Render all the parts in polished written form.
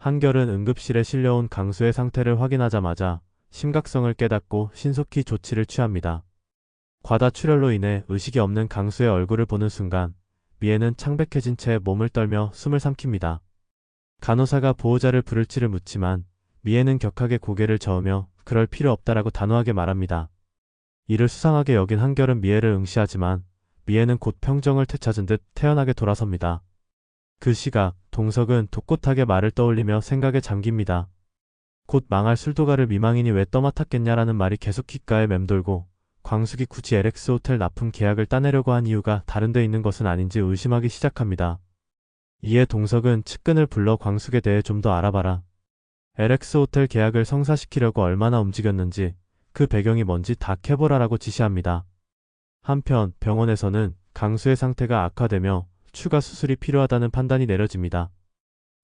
한결은 응급실에 실려온 강수의 상태를 확인하자마자 심각성을 깨닫고 신속히 조치를 취합니다. 과다출혈로 인해 의식이 없는 강수의 얼굴을 보는 순간 미애는 창백해진 채 몸을 떨며 숨을 삼킵니다. 간호사가 보호자를 부를지를 묻지만 미애는 격하게 고개를 저으며 그럴 필요 없다라고 단호하게 말합니다. 이를 수상하게 여긴 한결은 미애를 응시하지만 미애는 곧 평정을 되찾은 듯 태연하게 돌아섭니다. 그 시각 동석은 독곳하게 말을 떠올리며 생각에 잠깁니다. 곧 망할 술도가를 미망인이 왜 떠맡았겠냐라는 말이 계속 귓가에 맴돌고 광숙이 굳이 LX 호텔 납품 계약을 따내려고 한 이유가 다른 데 있는 것은 아닌지 의심하기 시작합니다. 이에 동석은 측근을 불러 광숙에 대해 좀 더 알아봐라. LX 호텔 계약을 성사시키려고 얼마나 움직였는지 그 배경이 뭔지 다 캐보라라고 지시합니다. 한편 병원에서는 강수의 상태가 악화되며 추가 수술이 필요하다는 판단이 내려집니다.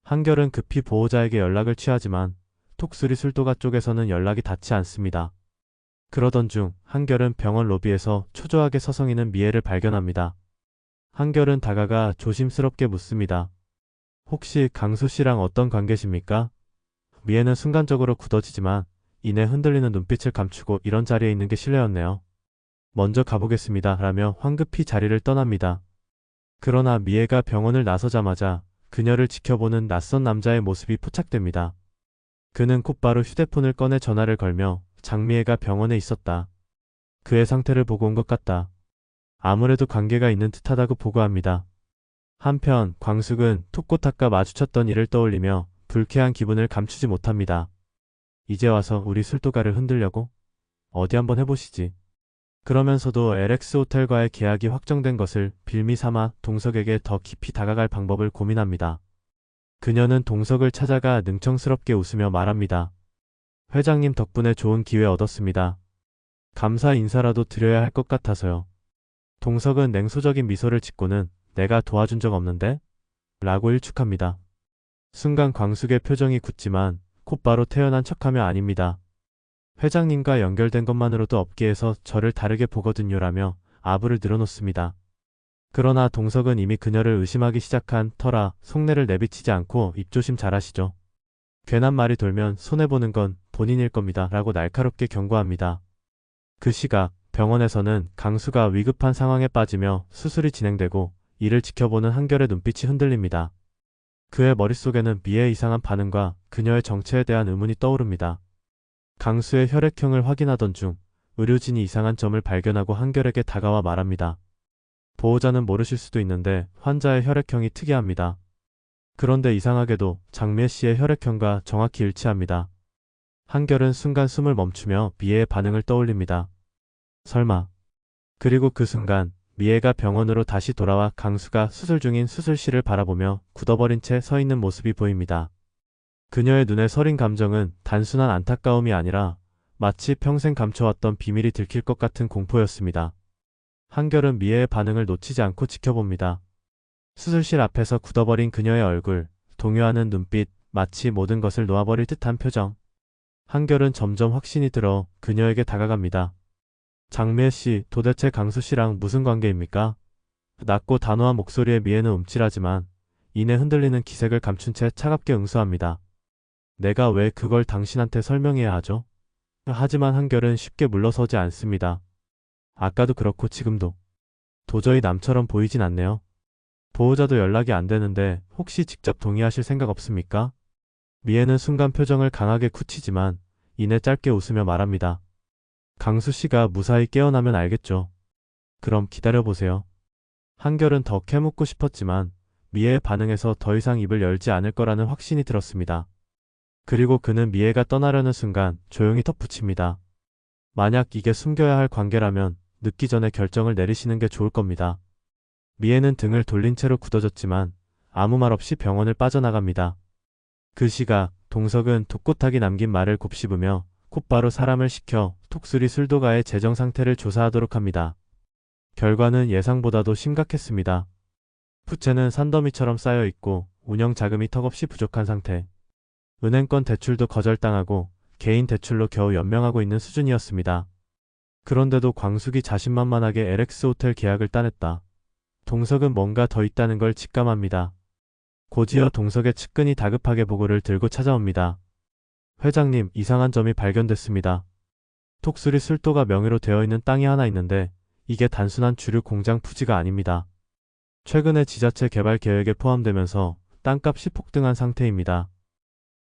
한결은 급히 보호자에게 연락을 취하지만 톡수리 술도가 쪽에서는 연락이 닿지 않습니다. 그러던 중 한결은 병원 로비에서 초조하게 서성이는 미애를 발견합니다. 한결은 다가가 조심스럽게 묻습니다. 혹시 강수 씨랑 어떤 관계십니까? 미애는 순간적으로 굳어지지만 이내 흔들리는 눈빛을 감추고 이런 자리에 있는 게 실례였네요. 먼저 가보겠습니다. 라며 황급히 자리를 떠납니다. 그러나 미애가 병원을 나서자마자 그녀를 지켜보는 낯선 남자의 모습이 포착됩니다. 그는 곧바로 휴대폰을 꺼내 전화를 걸며 장미애가 병원에 있었다. 그의 상태를 보고 온 것 같다. 아무래도 관계가 있는 듯하다고 보고합니다. 한편 광숙은 톡고탁과 마주쳤던 일을 떠올리며 불쾌한 기분을 감추지 못합니다. 이제 와서 우리 술도가를 흔들려고? 어디 한번 해보시지. 그러면서도 LX 호텔과의 계약이 확정된 것을 빌미 삼아 동석에게 더 깊이 다가갈 방법을 고민합니다. 그녀는 동석을 찾아가 능청스럽게 웃으며 말합니다. 회장님 덕분에 좋은 기회 얻었습니다. 감사 인사라도 드려야 할 것 같아서요. 동석은 냉소적인 미소를 짓고는 내가 도와준 적 없는데? 라고 일축합니다. 순간 광숙의 표정이 굳지만 곧바로 태연한 척하며 아닙니다. 회장님과 연결된 것만으로도 업계에서 저를 다르게 보거든요라며 아부를 늘어놓습니다. 그러나 동석은 이미 그녀를 의심하기 시작한 터라 속내를 내비치지 않고 입조심 잘하시죠. 괜한 말이 돌면 손해보는 건 본인일 겁니다. 라고 날카롭게 경고합니다. 그 시각 병원에서는 강수가 위급한 상황에 빠지며 수술이 진행되고 이를 지켜보는 한결의 눈빛이 흔들립니다. 그의 머릿속에는 미애의 이상한 반응과 그녀의 정체에 대한 의문이 떠오릅니다. 강수의 혈액형을 확인하던 중 의료진이 이상한 점을 발견하고 한결에게 다가와 말합니다. 보호자는 모르실 수도 있는데 환자의 혈액형이 특이합니다. 그런데 이상하게도 장미애 씨의 혈액형과 정확히 일치합니다. 한결은 순간 숨을 멈추며 미애의 반응을 떠올립니다. 설마. 그리고 그 순간 미애가 병원으로 다시 돌아와 강수가 수술 중인 수술실을 바라보며 굳어버린 채 서 있는 모습이 보입니다. 그녀의 눈에 서린 감정은 단순한 안타까움이 아니라 마치 평생 감춰왔던 비밀이 들킬 것 같은 공포였습니다. 한결은 미애의 반응을 놓치지 않고 지켜봅니다. 수술실 앞에서 굳어버린 그녀의 얼굴, 동요하는 눈빛, 마치 모든 것을 놓아버릴 듯한 표정. 한결은 점점 확신이 들어 그녀에게 다가갑니다. 장미애 씨, 도대체 강수 씨랑 무슨 관계입니까? 낮고 단호한 목소리의 미애는 움찔하지만 이내 흔들리는 기색을 감춘 채 차갑게 응수합니다. 내가 왜 그걸 당신한테 설명해야 하죠? 하지만 한결은 쉽게 물러서지 않습니다. 아까도 그렇고 지금도. 도저히 남처럼 보이진 않네요. 보호자도 연락이 안 되는데 혹시 직접 동의하실 생각 없습니까? 미애는 순간 표정을 강하게 굳히지만 이내 짧게 웃으며 말합니다. 강수 씨가 무사히 깨어나면 알겠죠. 그럼 기다려보세요. 한결은 더 캐묻고 싶었지만 미애의 반응에서 더 이상 입을 열지 않을 거라는 확신이 들었습니다. 그리고 그는 미애가 떠나려는 순간 조용히 덧붙입니다. 만약 이게 숨겨야 할 관계라면 늦기 전에 결정을 내리시는 게 좋을 겁니다. 미애는 등을 돌린 채로 굳어졌지만 아무 말 없이 병원을 빠져나갑니다. 그 시각 동석은 독고탁이 남긴 말을 곱씹으며 곧바로 사람을 시켜 톡수리 술도가의 재정 상태를 조사하도록 합니다. 결과는 예상보다도 심각했습니다. 부채는 산더미처럼 쌓여 있고 운영 자금이 턱없이 부족한 상태. 은행권 대출도 거절당하고 개인 대출로 겨우 연명하고 있는 수준이었습니다. 그런데도 광숙이 자신만만하게 LX 호텔 계약을 따냈다. 동석은 뭔가 더 있다는 걸 직감합니다. 곧이어 동석의 측근이 다급하게 보고를 들고 찾아옵니다. 회장님, 이상한 점이 발견됐습니다. 톡수리 술도가 명의로 되어 있는 땅이 하나 있는데 이게 단순한 주류 공장 부지가 아닙니다. 최근에 지자체 개발 계획에 포함되면서 땅값이 폭등한 상태입니다.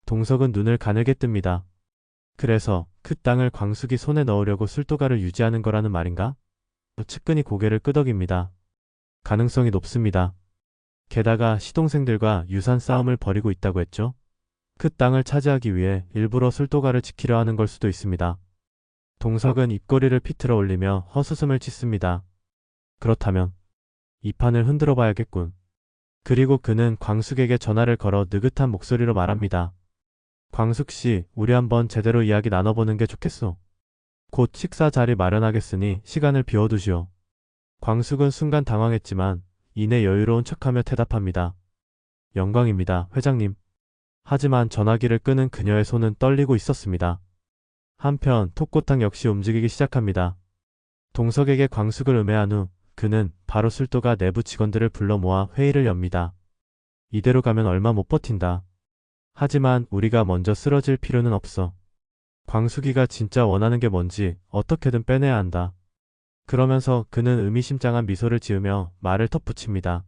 동석은 눈을 가늘게 뜹니다. 그래서 그 땅을 광숙이 손에 넣으려고 술도가를 유지하는 거라는 말인가? 측근이 고개를 끄덕입니다. 가능성이 높습니다. 게다가 시동생들과 유산 싸움을 벌이고 있다고 했죠? 그 땅을 차지하기 위해 일부러 술도가를 지키려 하는 걸 수도 있습니다. 동석은 입꼬리를 비틀어 올리며 헛웃음을 짓습니다. 그렇다면 이 판을 흔들어 봐야겠군. 그리고 그는 광숙에게 전화를 걸어 느긋한 목소리로 말합니다. 광숙 씨, 우리 한번 제대로 이야기 나눠보는 게 좋겠소. 곧 식사 자리 마련하겠으니 시간을 비워두시오. 광숙은 순간 당황했지만 이내 여유로운 척하며 대답합니다. 영광입니다, 회장님. 하지만 전화기를 끄는 그녀의 손은 떨리고 있었습니다. 한편 톡고탕 역시 움직이기 시작합니다. 동석에게 광숙을 음해한 후 그는 바로 술도가 내부 직원들을 불러 모아 회의를 엽니다. 이대로 가면 얼마 못 버틴다. 하지만 우리가 먼저 쓰러질 필요는 없어. 광숙이가 진짜 원하는 게 뭔지 어떻게든 빼내야 한다. 그러면서 그는 의미심장한 미소를 지으며 말을 덧붙입니다.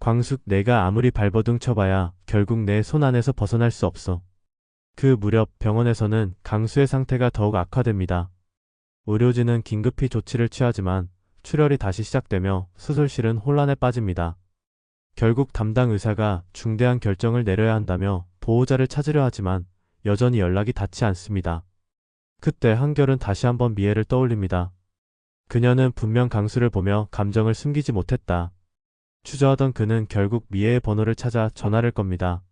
광숙, 내가 아무리 발버둥 쳐봐야 결국 내 손 안에서 벗어날 수 없어. 그 무렵 병원에서는 강수의 상태가 더욱 악화됩니다. 의료진은 긴급히 조치를 취하지만 출혈이 다시 시작되며 수술실은 혼란에 빠집니다. 결국 담당 의사가 중대한 결정을 내려야 한다며 보호자를 찾으려 하지만 여전히 연락이 닿지 않습니다. 그때 한결은 다시 한번 미애를 떠올립니다. 그녀는 분명 강수를 보며 감정을 숨기지 못했다. 주저하던 그는 결국 미애의 번호를 찾아 전화를 겁니다.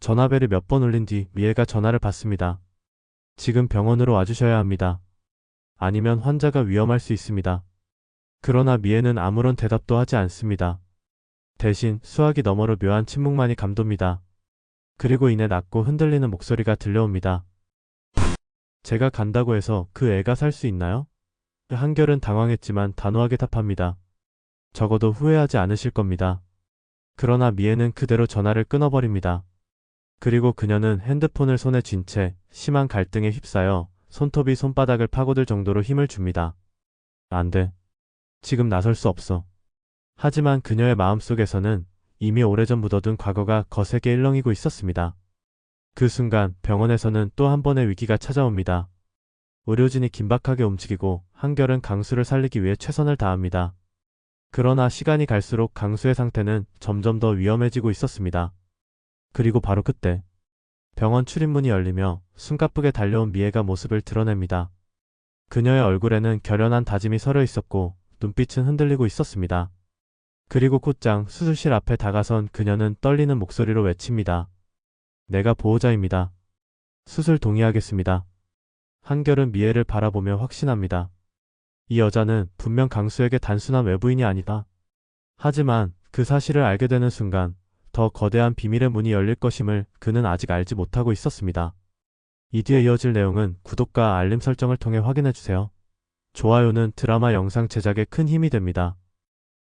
전화벨이 몇 번 울린 뒤 미애가 전화를 받습니다. 지금 병원으로 와주셔야 합니다. 아니면 환자가 위험할 수 있습니다. 그러나 미애는 아무런 대답도 하지 않습니다. 대신 수화기 너머로 묘한 침묵만이 감돕니다. 그리고 이내 낮고 흔들리는 목소리가 들려옵니다. 제가 간다고 해서 그 애가 살 수 있나요? 한결은 당황했지만 단호하게 답합니다. 적어도 후회하지 않으실 겁니다. 그러나 미애는 그대로 전화를 끊어버립니다. 그리고 그녀는 핸드폰을 손에 쥔 채 심한 갈등에 휩싸여 손톱이 손바닥을 파고들 정도로 힘을 줍니다. 안 돼. 지금 나설 수 없어. 하지만 그녀의 마음속에서는 이미 오래전 묻어둔 과거가 거세게 일렁이고 있었습니다. 그 순간 병원에서는 또 한 번의 위기가 찾아옵니다. 의료진이 긴박하게 움직이고 한결은 강수를 살리기 위해 최선을 다합니다. 그러나 시간이 갈수록 강수의 상태는 점점 더 위험해지고 있었습니다. 그리고 바로 그때 병원 출입문이 열리며 숨가쁘게 달려온 미애가 모습을 드러냅니다. 그녀의 얼굴에는 결연한 다짐이 서려 있었고 눈빛은 흔들리고 있었습니다. 그리고 곧장 수술실 앞에 다가선 그녀는 떨리는 목소리로 외칩니다. 내가 보호자입니다. 수술 동의하겠습니다. 한결은 미애를 바라보며 확신합니다. 이 여자는 분명 강수에게 단순한 외부인이 아니다. 하지만 그 사실을 알게 되는 순간 더 거대한 비밀의 문이 열릴 것임을 그는 아직 알지 못하고 있었습니다. 이 뒤에 이어질 내용은 구독과 알림 설정을 통해 확인해주세요. 좋아요는 드라마 영상 제작에 큰 힘이 됩니다.